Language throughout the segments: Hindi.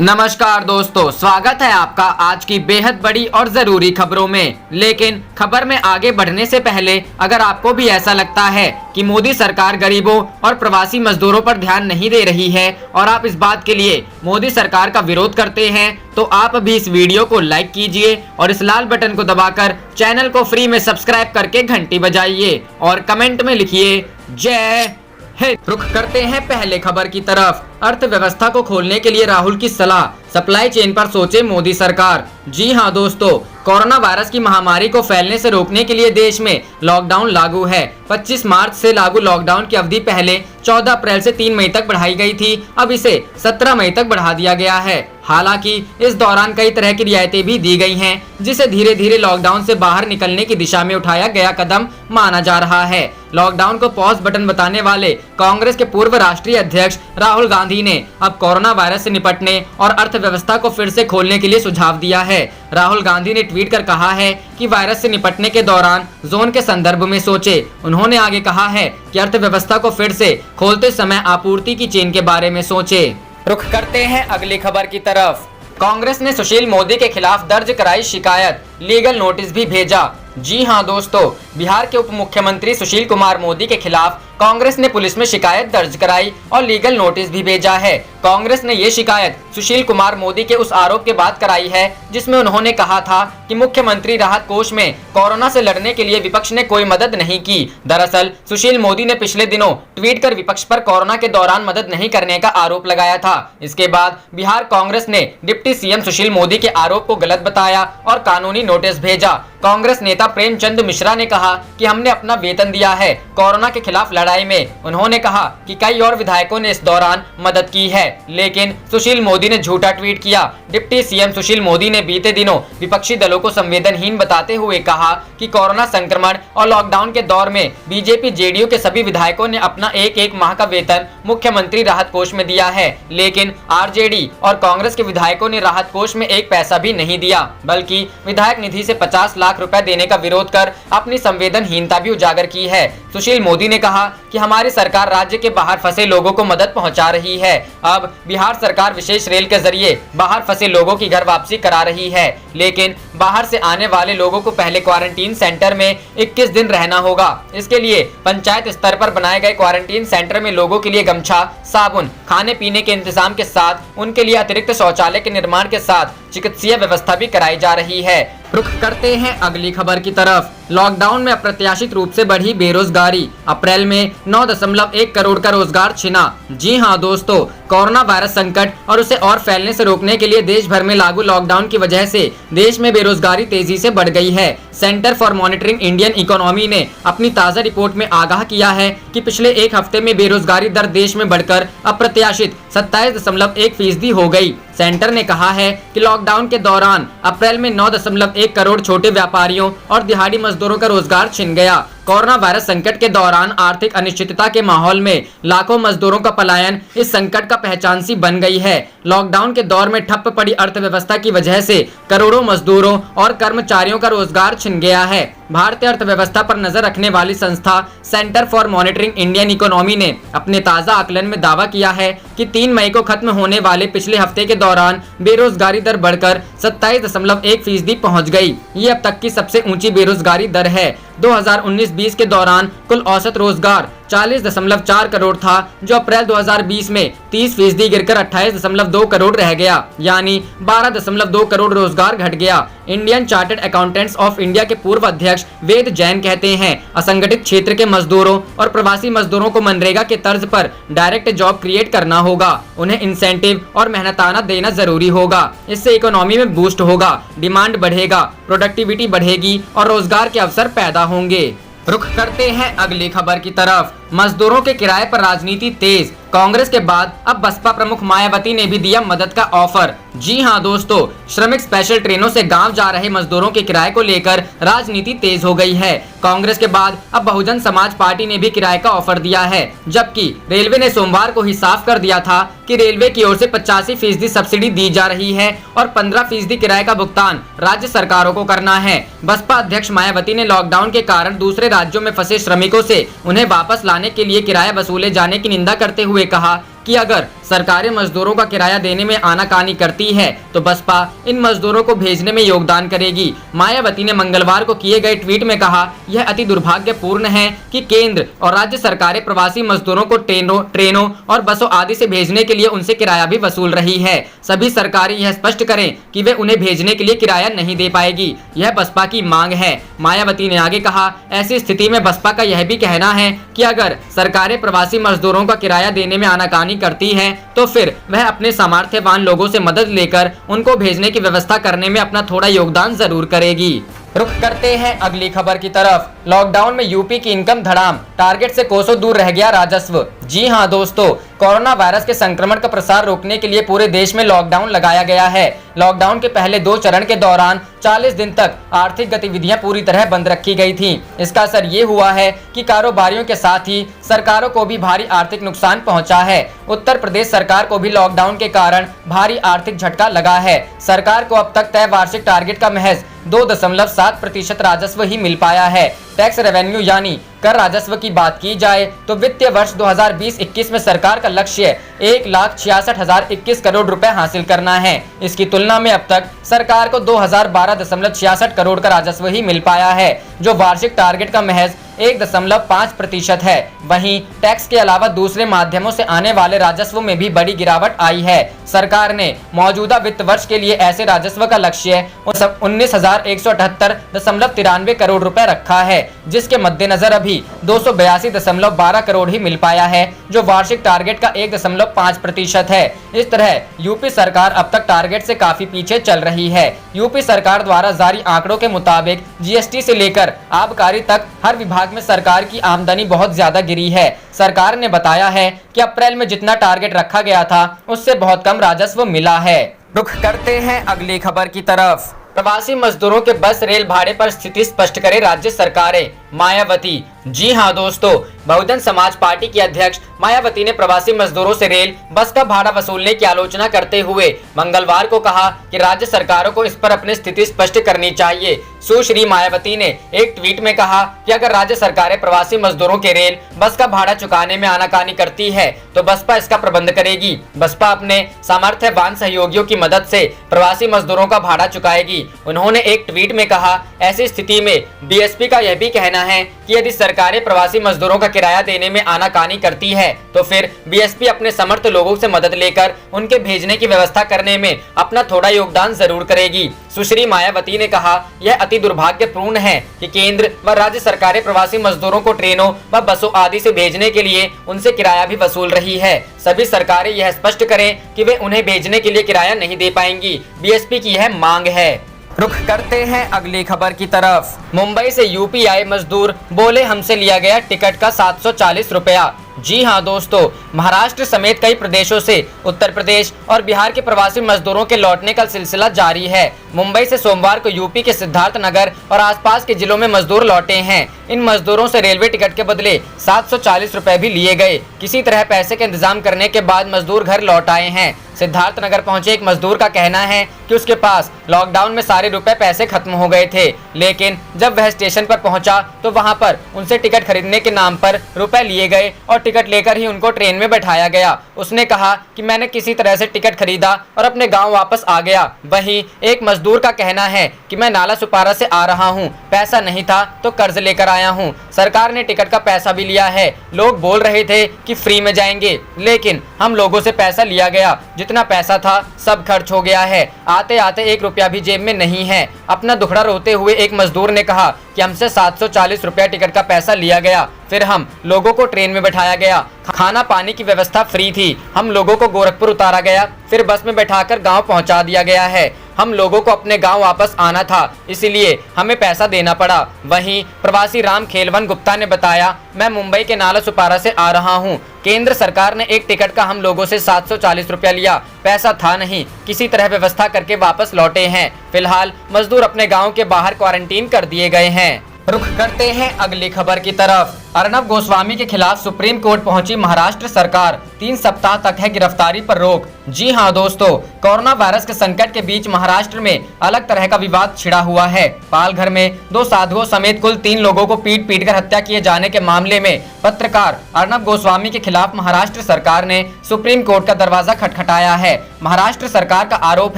नमस्कार दोस्तों, स्वागत है आपका आज की बेहद बड़ी और जरूरी खबरों में। लेकिन खबर में आगे बढ़ने से पहले अगर आपको भी ऐसा लगता है कि मोदी सरकार गरीबों और प्रवासी मजदूरों पर ध्यान नहीं दे रही है और आप इस बात के लिए मोदी सरकार का विरोध करते हैं, तो आप भी इस वीडियो को लाइक कीजिए और इस लाल बटन को दबाकर चैनल को फ्री में सब्सक्राइब करके घंटी बजाइए और कमेंट में लिखिए जय हिंद। रुख करते हैं पहले खबर की तरफ। अर्थव्यवस्था को खोलने के लिए राहुल की सलाह, सप्लाई चेन पर सोचे मोदी सरकार। जी हां दोस्तों, कोरोना वायरस की महामारी को फैलने से रोकने के लिए देश में लॉकडाउन लागू है। 25 मार्च से लागू लॉकडाउन की अवधि पहले 14 अप्रैल से 3 मई तक बढ़ाई गई थी। अब इसे 17 मई तक बढ़ा दिया गया है। हालांकि इस दौरान कई तरह की रियायतें भी दी गई हैं, जिसे धीरे धीरे लॉकडाउन से बाहर निकलने की दिशा में उठाया गया कदम माना जा रहा है। लॉकडाउन को पॉज बटन बताने वाले कांग्रेस के पूर्व राष्ट्रीय अध्यक्ष राहुल गांधी ने अब कोरोना वायरस से निपटने और अर्थव्यवस्था को फिर से खोलने के लिए सुझाव दिया है। राहुल गांधी ने ट्वीट कर कहा है कि वायरस से निपटने के दौरान जोन के संदर्भ में सोचे। उन्होंने आगे कहा है कि अर्थव्यवस्था को फिर से खोलते समय आपूर्ति की चेन के बारे में सोचे। रुख करते हैं अगली खबर की तरफ। कांग्रेस ने सुशील मोदी के खिलाफ दर्ज कराई शिकायत, लीगल नोटिस भी भेजा। जी हां दोस्तों, बिहार के उप मुख्यमंत्री सुशील कुमार मोदी के खिलाफ कांग्रेस ने पुलिस में शिकायत दर्ज कराई और लीगल नोटिस भी भेजा है। कांग्रेस ने ये शिकायत सुशील कुमार मोदी के उस आरोप के बाद कराई है जिसमें उन्होंने कहा था कि मुख्यमंत्री राहत कोष में कोरोना से लड़ने के लिए विपक्ष ने कोई मदद नहीं की। दरअसल सुशील मोदी ने पिछले दिनों ट्वीट कर विपक्ष पर कोरोना के दौरान मदद नहीं करने का आरोप लगाया था। इसके बाद बिहार कांग्रेस ने डिप्टी सीएम सुशील मोदी के आरोप को गलत बताया और कानूनी नोटिस भेजा। कांग्रेस नेता प्रेमचंद मिश्रा ने कहा कि हमने अपना वेतन दिया है कोरोना के खिलाफ लड़ाई में। उन्होंने कहा कि कई और विधायकों ने इस दौरान मदद की है, लेकिन सुशील मोदी ने झूठा ट्वीट किया। डिप्टी सीएम सुशील मोदी ने बीते दिनों विपक्षी दलों को संवेदनहीन बताते हुए कहा कि कोरोना संक्रमण और लॉकडाउन के दौर में बीजेपी जेडीयू के सभी विधायकों ने अपना एक माह का वेतन मुख्यमंत्री राहत कोष में दिया है, लेकिन आरजेडी और कांग्रेस के विधायकों ने राहत कोष में एक पैसा भी नहीं दिया, बल्कि विधायक निधि से 50 लाख रुपए देने का विरोध कर अपनी संवेदनहीनता भी उजागर की है। सुशील मोदी ने कहा कि हमारी सरकार राज्य के बाहर फंसे लोगों को मदद पहुंचा रही है। अब बिहार सरकार विशेष रेल के जरिए बाहर फंसे लोगों की घर वापसी करा रही है, लेकिन बाहर से आने वाले लोगों को पहले क्वारंटीन सेंटर में 21 दिन रहना होगा। इसके लिए पंचायत स्तर पर बनाए गए क्वारंटीन सेंटर में लोगों के लिए गमछा, साबुन, खाने पीने के इंतजाम के साथ उनके लिए अतिरिक्त शौचालय के निर्माण के साथ चिकित्सीय व्यवस्था भी कराई जा रही है। रुख करते हैं अगली खबर की तरफ। लॉकडाउन में अप्रत्याशित रूप से बढ़ी बेरोजगारी, अप्रैल में 9.1 करोड़ का रोजगार छिना। जी हां दोस्तों, कोरोना वायरस संकट और उसे और फैलने से रोकने के लिए देश भर में लागू लॉकडाउन की वजह से देश में बेरोजगारी तेजी से बढ़ गई है। Centre for monitoring Indian economy ने अपनी ताजा रिपोर्ट में आगाह किया है कि पिछले एक हफ्ते में बेरोजगारी दर देश में बढ़कर अप्रत्याशित 27.1% हो गई। सेंटर ने कहा है कि लॉकडाउन के दौरान अप्रैल में 9.1 करोड़ छोटे व्यापारियों और दिहाड़ी मजदूरों का रोजगार छिन गया। कोरोना वायरस संकट के दौरान आर्थिक अनिश्चितता के माहौल में लाखों मजदूरों का पलायन इस संकट का पहचान सी बन गई है। लॉकडाउन के दौर में ठप पड़ी अर्थव्यवस्था की वजह से करोड़ों मजदूरों और कर्मचारियों का रोजगार छिन गया है। भारतीय अर्थव्यवस्था पर नजर रखने वाली संस्था centre for monitoring Indian economy ने अपने ताजा आकलन में दावा किया है कि 3 मई को खत्म होने वाले पिछले हफ्ते के दौरान बेरोजगारी दर बढ़कर 27.1% पहुंच गई। ये अब तक की सबसे ऊंची बेरोजगारी दर है। 2019-20 के दौरान कुल औसत रोजगार 40.4 करोड़ था, जो अप्रैल 2020 में 30% गिरकर 28.2 करोड़ रह गया, यानी 12.2 करोड़ रोजगार घट गया। Indian chartered accountants of India के पूर्व अध्यक्ष वेद जैन कहते हैं, असंगठित क्षेत्र के मजदूरों और प्रवासी मजदूरों को मनरेगा के तर्ज पर डायरेक्ट जॉब क्रिएट करना होगा। उन्हें इंसेंटिव और मेहनताना देना जरूरी होगा। इससे इकोनॉमी में बूस्ट होगा, डिमांड बढ़ेगा, प्रोडक्टिविटी बढ़ेगी और रोजगार के अवसर पैदा होंगे। रुख करते हैं अगली खबर की तरफ। मजदूरों के किराए पर राजनीति तेज, कांग्रेस के बाद अब बसपा प्रमुख मायावती ने भी दिया मदद का ऑफर। जी हां दोस्तों, श्रमिक स्पेशल ट्रेनों से गांव जा रहे मजदूरों के किराए को लेकर राजनीति तेज हो गई है। कांग्रेस के बाद अब बहुजन समाज पार्टी ने भी किराए का ऑफर दिया है, जबकि रेलवे ने सोमवार को ही साफ कर दिया था कि रेलवे की ओर से 85% सब्सिडी दी जा रही है और 15% किराए का भुगतान राज्य सरकारों को करना है। बसपा अध्यक्ष मायावती ने लॉकडाउन के कारण दूसरे राज्यों में फंसे श्रमिकों से उन्हें वापस लाने के लिए किराया वसूले जाने की निंदा करते हुए कहा कि अगर सरकारें मजदूरों का किराया देने में आनाकानी करती है तो बसपा इन मजदूरों को भेजने में योगदान करेगी। मायावती ने मंगलवार को किए गए ट्वीट में कहा, यह अति दुर्भाग्यपूर्ण है कि केंद्र और राज्य सरकारें प्रवासी मजदूरों को ट्रेनों और बसों आदि से भेजने के लिए उनसे किराया भी वसूल रही है। सभी सरकारें यह स्पष्ट करें कि वे उन्हें भेजने के लिए किराया नहीं दे पाएगी। यह बसपा की मांग है। मायावती ने आगे कहा, ऐसी स्थिति में बसपा का यह भी कहना है कि अगर सरकारें प्रवासी मजदूरों का किराया देने में आनाकानी करती हैं तो फिर वह अपने सामर्थ्यवान लोगों से मदद लेकर उनको भेजने की व्यवस्था करने में अपना थोड़ा योगदान जरूर करेगी। रुख करते हैं अगली खबर की तरफ। लॉकडाउन में यूपी की इनकम धड़ाम, टारगेट से कोसों दूर रह गया राजस्व। जी हां दोस्तों, कोरोना वायरस के संक्रमण का प्रसार रोकने के लिए पूरे देश में लॉकडाउन लगाया गया है। लॉकडाउन के पहले 2 चरण के दौरान 40 दिन तक आर्थिक गतिविधियां पूरी तरह बंद रखी गई थीं। इसका असर ये हुआ है कि कारोबारियों के साथ ही सरकारों को भी भारी आर्थिक नुकसान पहुंचा है। उत्तर प्रदेश सरकार को भी लॉकडाउन के कारण भारी आर्थिक झटका लगा है। सरकार को अब तक तय वार्षिक टारगेट का महज 2.7% राजस्व ही मिल पाया है। टैक्स रेवेन्यू यानी कर राजस्व की बात की जाए तो वित्तीय वर्ष 2020-21 में सरकार का लक्ष्य 1,66,021 करोड़ रुपए हासिल करना है। इसकी तुलना में अब तक सरकार को 2,012.66 करोड़ का राजस्व ही मिल पाया है, जो वार्षिक टारगेट का महज 1.5% है। वहीं टैक्स के अलावा दूसरे माध्यमों से आने वाले राजस्व में भी बड़ी गिरावट आई है। सरकार ने मौजूदा वित्त वर्ष के लिए ऐसे राजस्व का लक्ष्य 19,178.93 करोड़ रुपए रखा है, जिसके मद्देनजर अभी 282.12 करोड़ ही मिल पाया है, जो वार्षिक टारगेट का 1.5% है। इस तरह यूपी सरकार अब तक टारगेट से काफी पीछे चल रही है। यूपी सरकार द्वारा जारी आंकड़ों के मुताबिक जीएसटी से लेकर आबकारी तक हर विभाग में सरकार की आमदनी बहुत ज्यादा गिरी है। सरकार ने बताया है कि अप्रैल में जितना टारगेट रखा गया था उससे बहुत कम राजस्व मिला है। रुख करते हैं अगली खबर की तरफ। प्रवासी मजदूरों के बस रेल भाड़े पर स्थिति स्पष्ट करे राज्य सरकारें, मायावती। जी हां दोस्तों, बहुजन समाज पार्टी की अध्यक्ष मायावती ने प्रवासी मजदूरों से रेल बस का भाड़ा वसूलने की आलोचना करते हुए मंगलवार को कहा कि राज्य सरकारों को इस पर अपनी स्थिति स्पष्ट करनी चाहिए। सुश्री मायावती ने एक ट्वीट में कहा कि अगर राज्य सरकारें प्रवासी मजदूरों के रेल बस का भाड़ा चुकाने में आनाकानी करती है तो बसपा इसका प्रबंध करेगी। बसपा अपने सामर्थ्यवान सहयोगियों की मदद से प्रवासी मजदूरों का भाड़ा चुकाएगी। उन्होंने एक ट्वीट में कहा, ऐसी स्थिति में बीएसपी का यह भी कहना है कि यदि सरकारें प्रवासी मजदूरों का किराया देने में आनाकानी करती है तो फिर बीएसपी अपने समर्थ लोगों से मदद लेकर उनके भेजने की व्यवस्था करने में अपना थोड़ा योगदान जरूर करेगी। सुश्री मायावती ने कहा, यह अति दुर्भाग्यपूर्ण है कि केंद्र व राज्य सरकारें प्रवासी मजदूरों को ट्रेनों व बसों आदि से भेजने के लिए उनसे किराया भी वसूल रही है। सभी सरकारें यह स्पष्ट करें कि वे उन्हें भेजने के लिए किराया नहीं दे पाएंगी। बीएसपी की यह मांग है। रुख करते हैं अगली खबर की तरफ। मुंबई से यूपी आए मजदूर बोले, हमसे लिया गया टिकट का 740 रुपया। जी हां दोस्तों, महाराष्ट्र समेत कई प्रदेशों से उत्तर प्रदेश और बिहार के प्रवासी मजदूरों के लौटने का सिलसिला जारी है। मुंबई से सोमवार को यूपी के सिद्धार्थ नगर और आसपास के जिलों में मजदूर लौटे हैं। इन मजदूरों से रेलवे टिकट के बदले 740 रुपए भी लिए गए। किसी तरह पैसे का इंतजाम करने के बाद मजदूर घर लौट आए हैं। सिद्धार्थ नगर पहुंचे एक मजदूर का कहना है कि उसके पास लॉकडाउन में सारे रुपए पैसे खत्म हो गए थे, लेकिन जब वह स्टेशन पर पहुंचा तो वहां पर उनसे टिकट खरीदने के नाम पर रुपए लिए गए और टिकट लेकर ही उनको ट्रेन में बैठाया गया। उसने कहा कि मैंने किसी तरह से टिकट खरीदा और अपने गांव वापस आ गया। वहीं एक मजदूर का कहना है कि मैं नाला सुपारा से आ रहा हूं, पैसा नहीं था तो कर्ज लेकर आया हूं। सरकार ने टिकट का पैसा भी लिया है। लोग बोल रहे थे कि फ्री में जाएंगे, लेकिन हम लोगों से पैसा लिया गया। जितना पैसा था सब खर्च हो गया है। आते आते 1 रुपया भी जेब में नहीं है। अपना दुखड़ा रोते हुए एक मजदूर ने कहा कि हमसे 740 रुपया टिकट का पैसा लिया गया, फिर हम लोगों को ट्रेन में बैठाया गया। खाना पानी की व्यवस्था फ्री थी। हम लोगों को गोरखपुर उतारा गया, फिर बस में बैठाकर गांव पहुंचा दिया गया है। हम लोगों को अपने गांव वापस आना था, इसलिए हमें पैसा देना पड़ा। वहीं प्रवासी राम खेलवन गुप्ता ने बताया, मैं मुंबई के नाला सुपारा से आ रहा हूं। केंद्र सरकार ने एक टिकट का हम लोगों से 740 रुपया लिया। पैसा था नहीं, किसी तरह व्यवस्था करके वापस लौटे हैं। फिलहाल मजदूर अपने गाँव के बाहर क्वारंटीन कर दिए गए हैं। रुख करते हैं अगली खबर की तरफ। अर्नब गोस्वामी के खिलाफ सुप्रीम कोर्ट पहुंची महाराष्ट्र सरकार, 3 सप्ताह तक है गिरफ्तारी पर रोक। जी हां दोस्तों, कोरोना वायरस के संकट के बीच महाराष्ट्र में अलग तरह का विवाद छिड़ा हुआ है। पालघर में 2 साधुओं समेत कुल 3 लोगों को पीट कर हत्या किए जाने के मामले में पत्रकार अर्नब गोस्वामी के खिलाफ महाराष्ट्र सरकार ने सुप्रीम कोर्ट का दरवाजा खटखटाया है। महाराष्ट्र सरकार का आरोप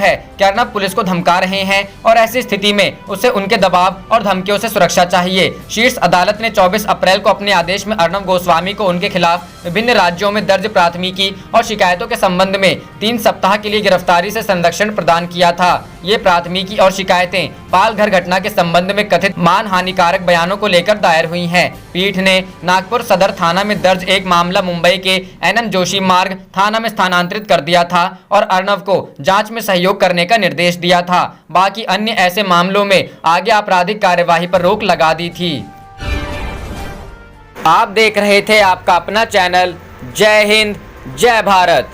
है कि अर्नब पुलिस को धमका रहे हैं और ऐसी स्थिति में उसे उनके दबाव और धमकियों से सुरक्षा चाहिए। शीर्ष अदालत ने 24 अप्रैल को अपने आदेश में अर्नब गोस्वामी को उनके खिलाफ विभिन्न राज्यों में दर्ज प्राथमिकी और शिकायतों के संबंध में 3 सप्ताह के लिए गिरफ्तारी से संरक्षण प्रदान किया था। ये प्राथमिकी और शिकायतें पालघर घटना के संबंध में कथित मान हानिकारक बयानों को लेकर दायर हुई हैं। पीठ ने नागपुर सदर थाना में दर्ज एक मामला मुंबई के NM जोशी मार्ग थाना में स्थानांतरित कर दिया था और अर्नब को जांच में सहयोग करने का निर्देश दिया था। बाकी अन्य ऐसे मामलों में आगे आपराधिक कार्यवाही पर रोक लगा दी थी। आप देख रहे थे आपका अपना चैनल जय हिंद जय भारत।